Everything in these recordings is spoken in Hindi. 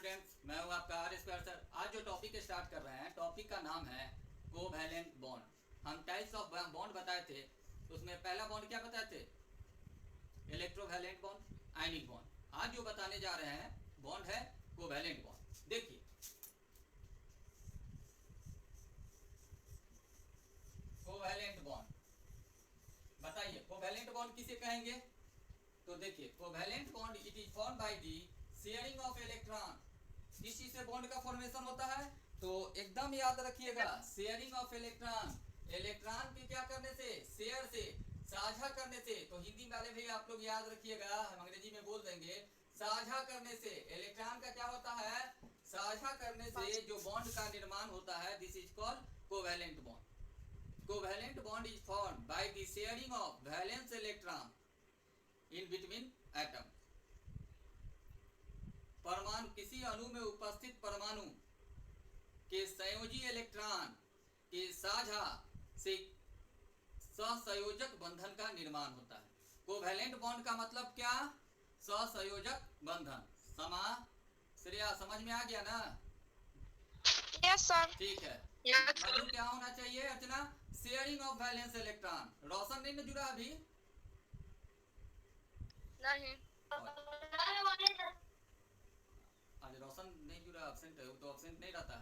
स्टूडेंट्स, मैं हूं आपका आर स्क्वायर सर। आज जो टॉपिक स्टार्ट कर रहे हैं, टॉपिक का नाम है कोवैलेंट बॉन्ड। हम टाइप्स ऑफ बॉन्ड बताए थे, उसमें पहला बॉन्ड क्या बताए थे? Electrovalent bond, ionic bond. आज जो बताने जा रहे हैं बॉन्ड है कोवैलेंट बॉन्ड। देखिए, कोवैलेंट बॉन्ड बताइए, कोवैलेंट बॉन्ड किसे कहेंगे? तो देखिए, covalent bond it is form by the sharing of electron. किस चीज से बॉन्ड का फॉर्मेशन होता है? तो एकदम याद रखिएगा, शेयरिंग ऑफ इलेक्ट्रॉन। इलेक्ट्रॉन के क्या करने से? शेयर से, साझा करने से। तो हिंदी वाले भी आप लोग याद रखिएगा, हम अंग्रेजी में बोल देंगे साझा करने से। इलेक्ट्रॉन का क्या होता है? साझा करने से जो बॉन्ड का निर्माण होता है, this is called covalent bond. Covalent bond is formed by the sharing of valence electron in between atom. परमाणु, किसी अणु में उपस्थित परमाणु के संयोजी इलेक्ट्रॉन के साझा से सहसंयोजक बंधन का निर्माण होता है। कोवैलेंट बॉन्ड का मतलब क्या? सहसंयोजक बंधन। श्रेया, समझ में आ गया ना? Yes sir. ठीक है। मधु क्या होना चाहिए? अर्चना, शेयरिंग ऑफ वैलेंस इलेक्ट्रॉन। रोशन नहीं न जुड़ा अभी? नहीं। आज रोशन नहीं जुड़ा, एब्सेंट है, वो तो एब्सेंट नहीं रहता।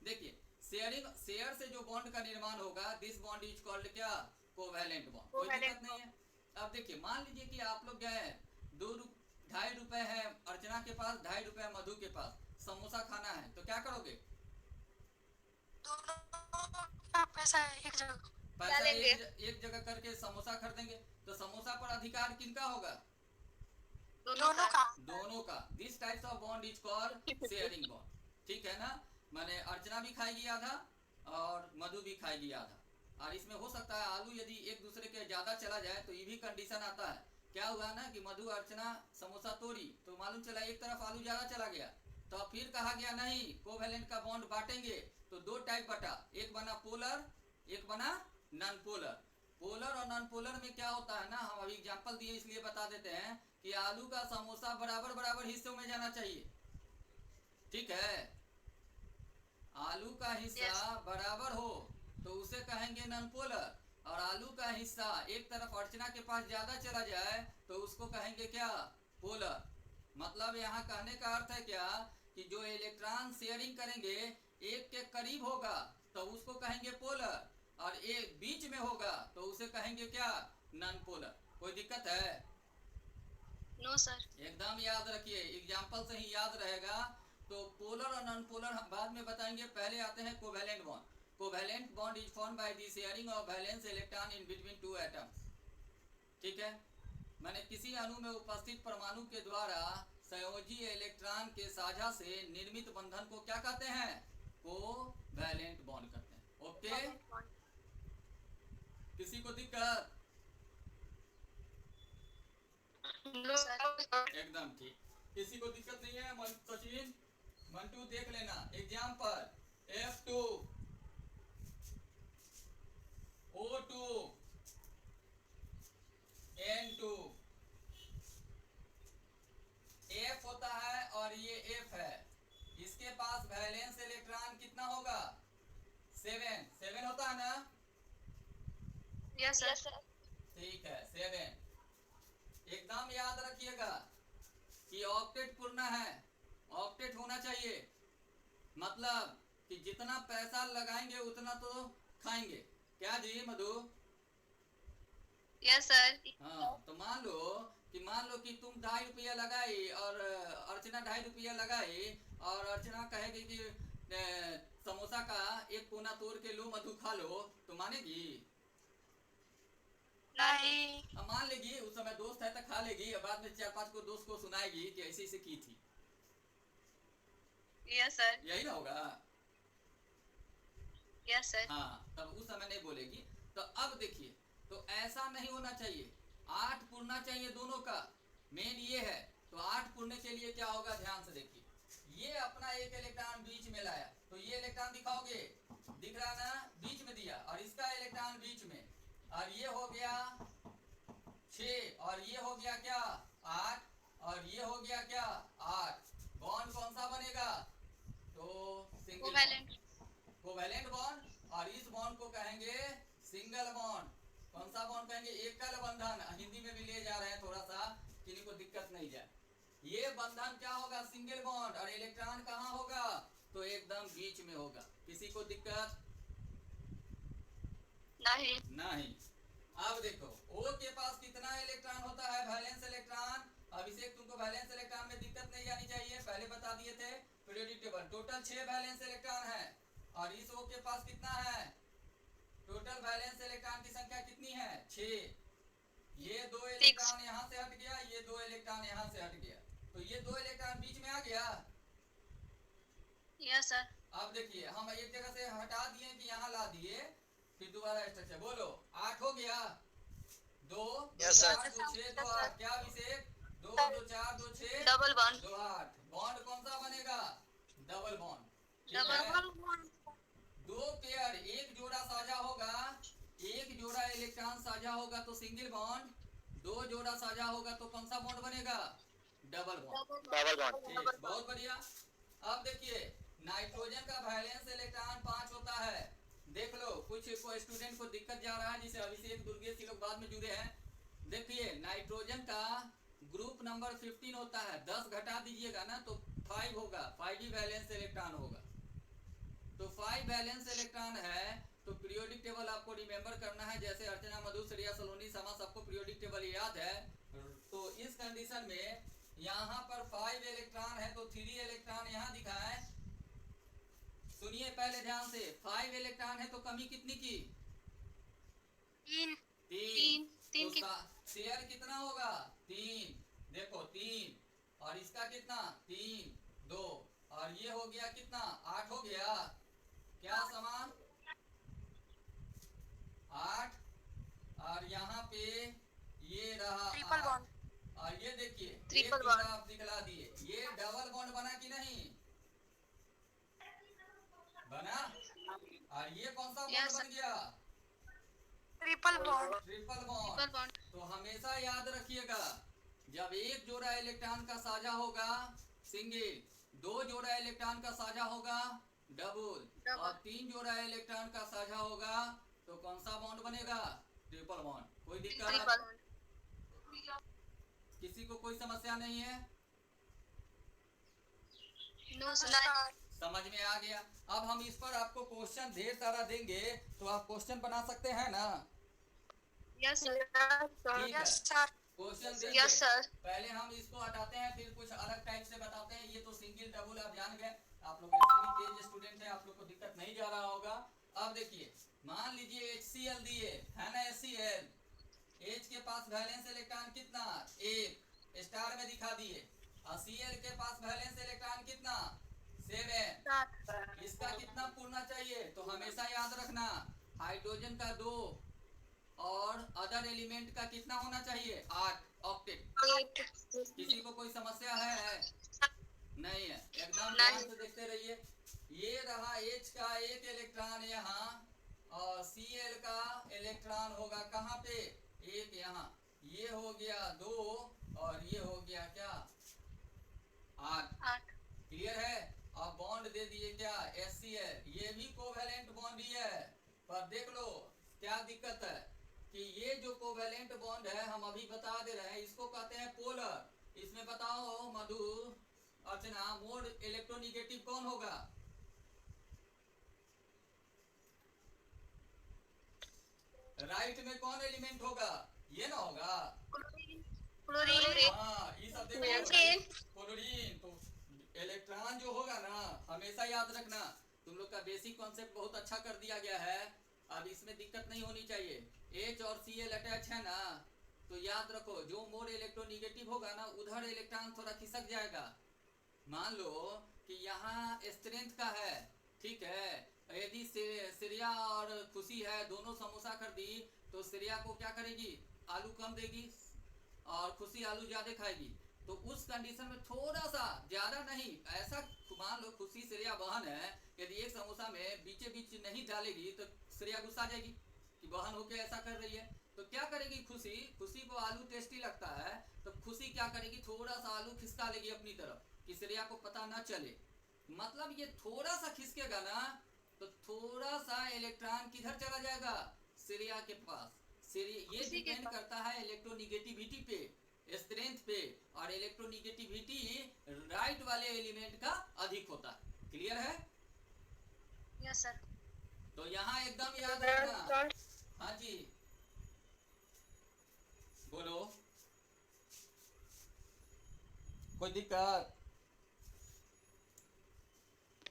देखिए, शेयर से जो बॉन्ड का निर्माण होगा, दिस बॉन्ड इज कॉल्ड क्या? Covalent bond. कोई दिक्कत नहीं है। अब देखिए, मान लीजिए कि आप लोग गए, 2.5 रुपए है अर्चना के पास, 2.5 रुपए मधु के पास, समोसा खाना है, तो क्या करोगे? पैसा एक जगह पैसा एक जगह करके समोसा खरीदेंगे। तो समोसा पर अधिकार किनका होगा? दोनों का। This types of bond is called sharing bond. ठीक है ना? माने अर्चना भी खाएगी आधा और मधु भी खाएगी आधा। और इसमें हो सकता है आलू यदि एक दूसरे के ज्यादा चला जाए तो ये भी कंडीशन आता है। क्या हुआ ना कि मधु अर्चना समोसा तोड़ी तो मालूम चला एक तरफ आलू ज्यादा चला गया, तो फिर कहा गया नहीं, कोवैलेंट का बॉन्ड बांटेंगे तो 2 टाइप बटा, एक बना पोलर, एक बना नॉन पोलर। पोलर और नॉन पोलर में क्या होता है ना, हम अभी एग्जांपल दिए इसलिए बता देते हैं कि आलू का समोसा बराबर बराबर हिस्सों में जाना चाहिए। ठीक है? आलू का हिस्सा बराबर हो तो उसे कहेंगे नॉन पोलर, और आलू का हिस्सा एक तरफ अर्चना के पास ज्यादा चला जाए तो उसको कहेंगे क्या? पोलर। मतलब यहाँ कहने का अर्थ है क्या कि जो इलेक्ट्रॉन शेयरिंग करेंगे एक के करीब होगा तो उसको कहेंगे पोलर, और एक बीच में होगा तो उसे कहेंगे क्या? Non polar. कोई दिक्कत है? No sir. एकदम याद रखिए, एग्जाम्पल से ही याद रहेगा। तो पोलर और नॉन पोलर हम बाद में बताएंगे, पहले आते हैं covalent bond. Covalent bond is formed by the sharing of valence electron in between 2 atoms. ठीक है? माने किसी अणु में उपस्थित परमाणु के द्वारा संयोजी इलेक्ट्रॉन के साझा से निर्मित बंधन को क्या कहते हैं? कोवैलेंट बॉन्ड कहते हैं। ओके? किसी को दिक्कत? एकदम ठीक, किसी को दिक्कत नहीं है। सचिन, मंटू देख लेना। Example, F2 O2 N2। F होता है और ये F है, इसके पास वैलेंस इलेक्ट्रॉन कितना होगा? 7 होता है ना? Yes sir. ठीक है, 7। एकदम याद रखिएगा कि ऑक्टेट पूर्ण है, ऑक्टेट होना चाहिए। मतलब कि जितना पैसा लगाएंगे उतना तो खाएंगे। क्या जी मधु? Yes sir. हाँ, तो मान लो कि तुम 2.5 रुपया लगाई और अर्चना 2.5 रुपया लगाई, और अर्चना कहेगी कि समोसा का एक कोना तोड़ के लो मधु खा लो, तो मानेगी? नहीं। मान लेगी उस समय दोस्त है तो खा लेगी, और बाद में 4-5 को दोस्त को सुनाएगी कि ऐसे ऐसे की थी। Yes sir. यही ना होगा? Yes sir. हाँ, तब उस समय नहीं बोलेगी। तो अब देखिए, तो ऐसा नहीं होना चाहिए, 8 पुरना चाहिए दोनों का। मेन ये है। तो 8 पुरने के लिए क्या होगा, ध्यान से देखिए। ये अपना एक इलेक्ट्रॉन बीच में लाया, तो ये इलेक्ट्रॉन दिखाओगे, दिख रहा ना? बीच में दिया, और इसका इलेक्ट्रॉन बीच में, और ये हो गया 6, और ये हो गया क्या? 8, और ये हो गया क्या? 8। बॉन्ड कौन सा बनेगा? नहीं जाए। ये बंधन क्या होगा, सिंगल बॉन्ड, और इलेक्ट्रॉन कहाँ होगा, तो एकदम बीच में होगा। किसी को दिक्कत नहीं। नहीं। अब देखो O के पास कितना इलेक्ट्रॉन होता है, वैलेंस इलेक्ट्रॉन। अभिषेक तुमको वैलेंस इलेक्ट्रॉन में दिक्कत नहीं आनी चाहिए, पहले बता दिए थे। Periodic table total 6 valence electron है, और इस O के पास कितना है, टोटल वैलेंस इलेक्ट्रॉन की संख्या कितनी है, 6। ये 2 इलेक्ट्रॉन यहाँ से हट गया, ये 2 इलेक्ट्रॉन यहाँ से हट गया, तो ये 2 इलेक्ट्रॉन बीच में आ गया। Yes sir. अब देखिए हम एक जगह से हटा दिए कि यहाँ ला दिए, फिर दोबारा स्ट्रक्चर बोलो। 8 हो गया, 2 Yes, sir. 4 2 6 2 8, क्या अभिषेक, 2 2 4 2 6 डबल बॉन्ड। 2 8, बॉन्ड कौन सा बनेगा, डबल बॉन्ड। ठीक डबल है, बॉन्ड। 2 पेयर, एक जोड़ा साझा होगा, एक जोड़ा इलेक्ट्रॉन साझा होगा तो सिंगल बॉन्ड, 2 जोड़ा साझा होगा तो कौन सा बॉन्ड बनेगा, डबल बॉन्ड। Double bond. ठीक, बहुत बढ़िया। अब देखिए नाइट्रोजन का वैलेंस इलेक्ट्रॉन 5 होता है। देख लो कुछ को स्टूडेंट को दिक्कत जा रहा है, जिसे अभिषेक दुर्गेश ये लोग बाद में जुड़े हैं। देखिए नाइट्रोजन का ग्रुप नंबर 15 होता है, 10 घटा दीजिएगा ना तो 5 होगा, 5 ही वैलेंस इलेक्ट्रॉन होगा। तो 5 वैलेंस इलेक्ट्रॉन है, तो पीरियोडिक टेबल आपको रिमेंबर करना है, जैसे अर्चना, मधु, श्रेया, सलोनी, समा, सबको पीरियोडिक टेबल याद है। तो इस कंडीशन में यहाँ पर 5 इलेक्ट्रॉन है, तो 3 इलेक्ट्रॉन यहाँ दिखाए। सुनिए पहले ध्यान से, 5 इलेक्ट्रॉन है तो कमी कितनी की, 3 3 3 की। शेयर कितना होगा, 3। देखो 3, और इसका कितना, 3 2, और ये हो गया कितना, 8 हो गया। क्या समान, 8, और यहाँ पे ये रहा ट्रिपल 8, बॉन्ड। और ये देखिए एक ट्रिपल जोड़ा बॉन्ड। आप दिखला दिए, ये डबल बॉन्ड बना कि नहीं बना, और ये कौन सा बॉन्ड Yes, बन गया, triple bond. Triple triple bond. Bond. तो हमेशा याद रखिएगा, जब एक जोड़ा इलेक्ट्रॉन का साझा होगा सिंगल, 2 जोड़ा इलेक्ट्रॉन का साझा होगा डबल, और 3 जोड़ा इलेक्ट्रॉन का साझा होगा तो कौन सा बॉन्ड बनेगा, ट्रिपल बॉन्ड। कोई दिक्कत, ट्रिपल। किसी को कोई समस्या नहीं है, नो सर। समझ में आ गया। अब हम इस पर आपको क्वेश्चन ढेर सारा देंगे, तो आप क्वेश्चन बना सकते हैं ना, यस सर। ठीक है। Yes sir. क्वेश्चन देंगे। Yes sir. पहले हम इसको हटाते हैं, फिर कुछ अलग टाइप से बताते हैं। ये तो सिंगल डबल आप जान गए, आप लोग ऐसे भी तेज स्टूडेंट हैं, आप लोग को दिक्कत नहीं जा रहा होगा। अब देखिए मान लीजिए HCl दिए है ना, HCl, H के पास वैलेंस इलेक्ट्रॉन कितना, 1 स्टार में दिखा दिए, और Cl के पास वैलेंस इलेक्ट्रॉन कितना, 7। इसका कितना पूर्णा चाहिए, तो हमेशा याद रखना हाइड्रोजन का 2 और अदर एलिमेंट का कितना होना चाहिए, 8 ऑक्टेट। किसी को कोई समस्या है, नहीं है, एकदम ध्यान से देखते रहिए। ये रहा H का 1 इलेक्ट्रॉन यहाँ, और Cl का इलेक्ट्रॉन होगा कहाँ पे, 1 यहाँ, ये हो गया 2, और ये हो गया क्या, 8। क्लियर है। अब बॉन्ड दे दिए क्या, HCl, ये भी कोवेलेंट बॉन्ड ही है, पर देख लो क्या दिक्कत है कि ये जो कोवेलेंट बॉन्ड है हम अभी बता दे रहे हैं, इसको कहते हैं पोलर। इसमें बताओ मधु, अर्चना, मोड इलेक्ट्रोनिगेटिव कौन होगा, राइट में कौन एलिमेंट होगा, ये ना होगा, क्लोरीन। हाँ ये सब देखो, क्लोरीन। तो इलेक्ट्रॉन जो होगा ना, हमेशा याद रखना, तुम लोग का बेसिक कॉन्सेप्ट बहुत अच्छा कर दिया गया है, अब इसमें दिक्कत नहीं होनी चाहिए। H और Cl अटैच है ना, तो याद रखो जो मोड इलेक्ट्रोनिगेटिव होगा ना, उधर इलेक्ट्रॉन थोड़ा खिसक जाएगा। मान लो कि यहाँ स्ट्रेंथ का है, ठीक है, यदि श्रेया और खुशी है, दोनों समोसा कर दी, तो श्रेया को क्या करेगी, आलू कम देगी, और खुशी आलू ज्यादा खाएगी। तो उस कंडीशन में थोड़ा सा, ज्यादा नहीं, ऐसा मान लो खुशी श्रेया बहन है, यदि एक समोसा में बीचे बीच नहीं डालेगी तो श्रेया गुस्सा जाएगी कि बहन होके ऐसा कर रही है। तो क्या करेगी खुशी, खुशी को आलू टेस्टी लगता है, तो खुशी क्या करेगी, थोड़ा सा आलू खिसका लेगी अपनी तरफ कि श्रेया को पता ना चले। मतलब ये थोड़ा सा खिसकेगा ना, तो थोड़ा सा इलेक्ट्रॉन किधर चला जाएगा, श्रेया के पास। ये डिपेंड करता है इलेक्ट्रोनिगेटिविटी पे, स्ट्रेंथ पे, और इलेक्ट्रोनिगेटिविटी राइट वाले एलिमेंट का अधिक होता है। क्लियर है? Yes sir. तो यहाँ एकदम याद रखना। हाँ जी, बोलो, कोई दिक्कत?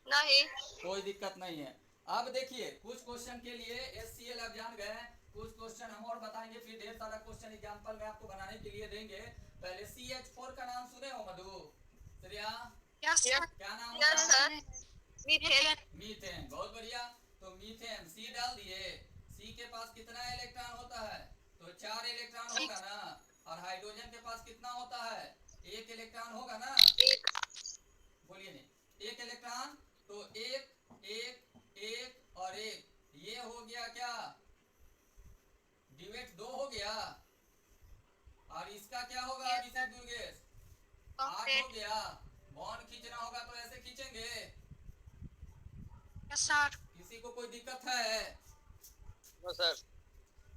नहीं। कोई दिक्कत नहीं है। अब देखिए कुछ क्वेश्चन के लिए HCl आप जान गए, कुछ क्वेश्चन हम और बताएंगे, फिर ढेर सारा क्वेश्चन एग्जांपल में आपको बनाने के लिए देंगे। पहले CH4 का नाम सुने हो मधु? Shreya, yes sir. क्या नाम यस होता है? सर। मीथेन। मीथेन। बहुत बढ़िया। तो मीथेन C डाल दिए। C के पास कितना इलेक्ट्रॉन होता है? तो 4 इलेक्ट्रॉन होगा ना। और हाइड्रोजन के पास कितना होता है? 1 इलेक्ट्रॉन होगा ना। बोलिए नहीं, 1 इलेक्ट्रॉन। तो 1 1 1 और 1, ये हो गया क्या? डिवेट 2 हो गया। और इसका क्या होगा अभिषेक दुर्गेश? 8 हो गया। बॉन्ड खींचना होगा तो ऐसे खींचेंगे। Yes sir. किसी को कोई दिक्कत है? No sir.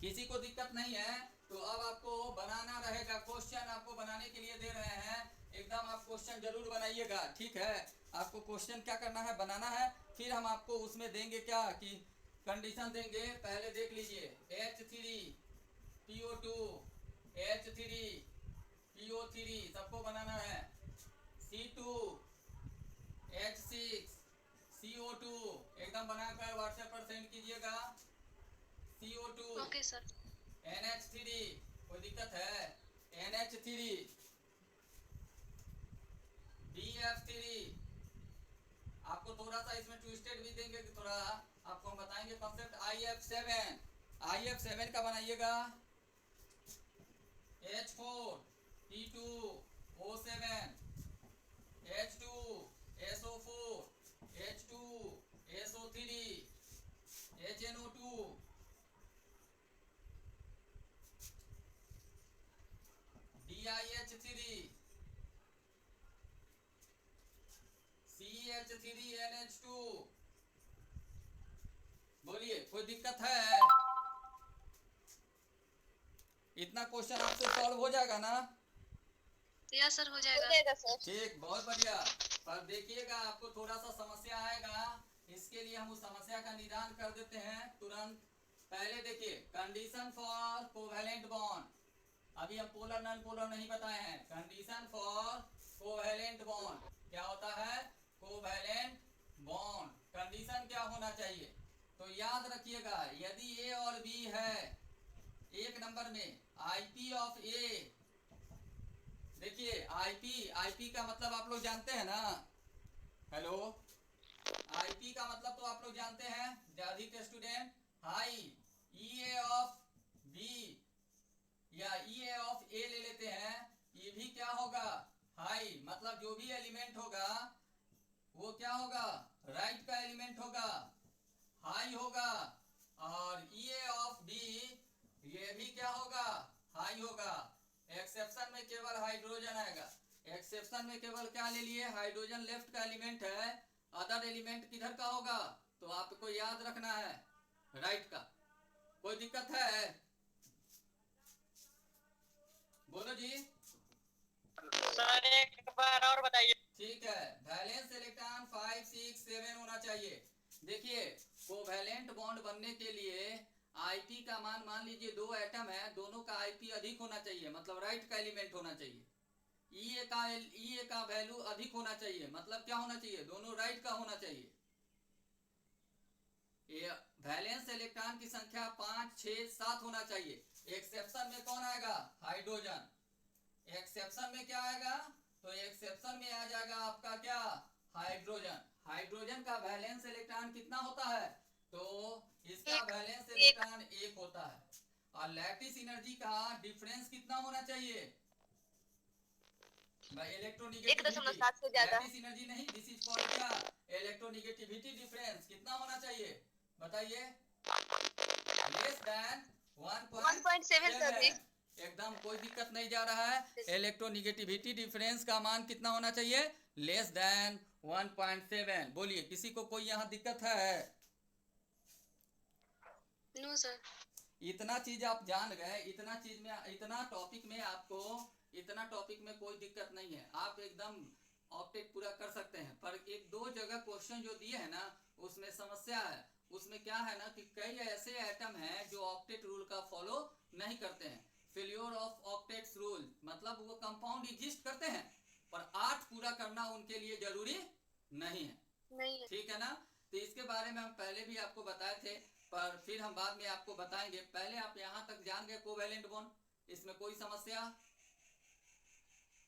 किसी को दिक्कत नहीं है? तो अब आपको बनाना रहेगा, क्वेश्चन आपको बनाने के लिए दे रहे हैं, एकदम आप क्वेश्चन जरूर बनाइएगा, ठीक है? आपको क्वेश्चन क्या करना है, बनाना है। फिर हम आपको उसमें देंगे क्या कि कंडीशन देंगे। पहले देख लीजिए, H3PO2 H3 PO3 सबको बनाना है। C2 H6 CO2 एकदम बनाकर व्हाट्सएप पर सेंड कीजिएगा। CO2 okay sir. NH3, कोई दिक्कत है? NH3 BF3, आपको थोड़ा सा इसमें ट्विस्टेड भी देंगे कि थोड़ा आपको हम बताएंगे कॉन्सेप्ट। IF7 का बनाइएगा। H4P2O7 H2SO4 H2SO3 HNO2 DIH3 CH3NH2। बोलिए, कोई दिक्कत है? इतना क्वेश्चन आपसे सॉल्व हो जाएगा ना? यस सर, हो जाएगा सर। ठीक, बहुत बढ़िया। पर देखिएगा आपको थोड़ा सा समस्या आएगा, इसके लिए हम उस समस्या का निदान कर देते हैं तुरंत। पहले देखिए, कंडीशन फॉर कोवैलेंट बॉन्ड, अभी हम पोलर नॉन पोलर नहीं बताए हैं। कंडीशन फॉर कोवैलेंट बॉन्ड क्या होता है? कोवैलेंट बॉन्ड कंडीशन क्या होना चाहिए? तो याद रखिएगा, यदि A और B है, एक नंबर में IP ऑफ A, देखिए IP का मतलब आप लोग जानते हैं ना? हेलो, IP का मतलब तो आप लोग जानते हैं अधिक student. High EA of B या EA ऑफ A ले लेते हैं, ये भी क्या होगा? हाई। मतलब जो भी एलिमेंट होगा वो क्या होगा? राइट का एलिमेंट होगा, हाई होगा। और EA ऑफ B ये भी क्या होगा? हाई होगा। एक्सेप्शन में केवल हाइड्रोजन आएगा। एक्सेप्शन में केवल क्या ले लिए? हाइड्रोजन लेफ्ट का एलिमेंट है, अदर एलिमेंट किधर का होगा? तो आपको याद रखना है राइट का। कोई दिक्कत है? बोलो जी। सर एक बार और बताइए। ठीक है, वैलेंस इलेक्ट्रॉन 5 6 7 होना चाहिए। देखिए, कोवैलेंट बॉन्ड बनने के लिए IP का मान लीजिए 2 एटम है, दोनों का IP अधिक होना चाहिए, मतलब राइट का एलिमेंट होना चाहिए। EA का वैल्यू अधिक होना चाहिए, मतलब क्या होना चाहिए? दोनों राइट का होना चाहिए। वैलेंस इलेक्ट्रॉन की संख्या 5 6 7 होना चाहिए। एक्सेप्शन में कौन आएगा? हाइड्रोजन। एक्सेप्शन में क्या आएगा? तो एक्सेप्शन में आ जाएगा आपका क्या? हाइड्रोजन। हाइड्रोजन का वैलेंस इलेक्ट्रॉन कितना होता है? तो इसका वैलेंस इलेक्ट्रॉन 1 होता है। और लैटिस एनर्जी का डिफरेंस कितना होना चाहिए? भाई इलेक्ट्रोनिगेटिविटी, 1.7 से ज्यादा। लैटिस एनर्जी नहीं, दिस इज कॉल्ड क्या? इलेक्ट्रोनिगेटिविटी डिफरेंस कितना होना चाहिए? बताइए। Less than 1.7 sir. एकदम कोई दिक्कत नहीं जा रहा है। इलेक्ट्रोनिगेटिविटी डिफरेंस का मान कितना होना चाहिए? Less than 1.7। बोलिए, किसी को कोई यहाँ दिक्कत है? No sir. इतना चीज आप जान गए, इतना चीज में, इतना टॉपिक में आपको इतना टॉपिक में कोई दिक्कत नहीं है, आप एकदम ऑक्टेट पूरा कर सकते हैं। पर एक दो जगह क्वेश्चन जो दिए है ना उसमें समस्या है। उसमें क्या है ना कि कई ऐसे एटम हैं जो ऑक्टेट रूल का फॉलो नहीं करते हैं। फेल्योर ऑफ ऑक्टेट्स रूल मतलब वो कंपाउंड एग्जिस्ट करते हैं पर 8 पूरा करना उनके लिए जरूरी नहीं है। नहीं है। ठीक है ना। तो इसके बारे में हम पहले भी आपको बताए थे पर फिर हम बाद में आपको बताएंगे। पहले आप यहाँ तक जान गए कोवैलेंट बॉन्ड, इसमें कोई समस्या?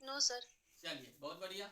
No sir. चलिए बहुत बढ़िया।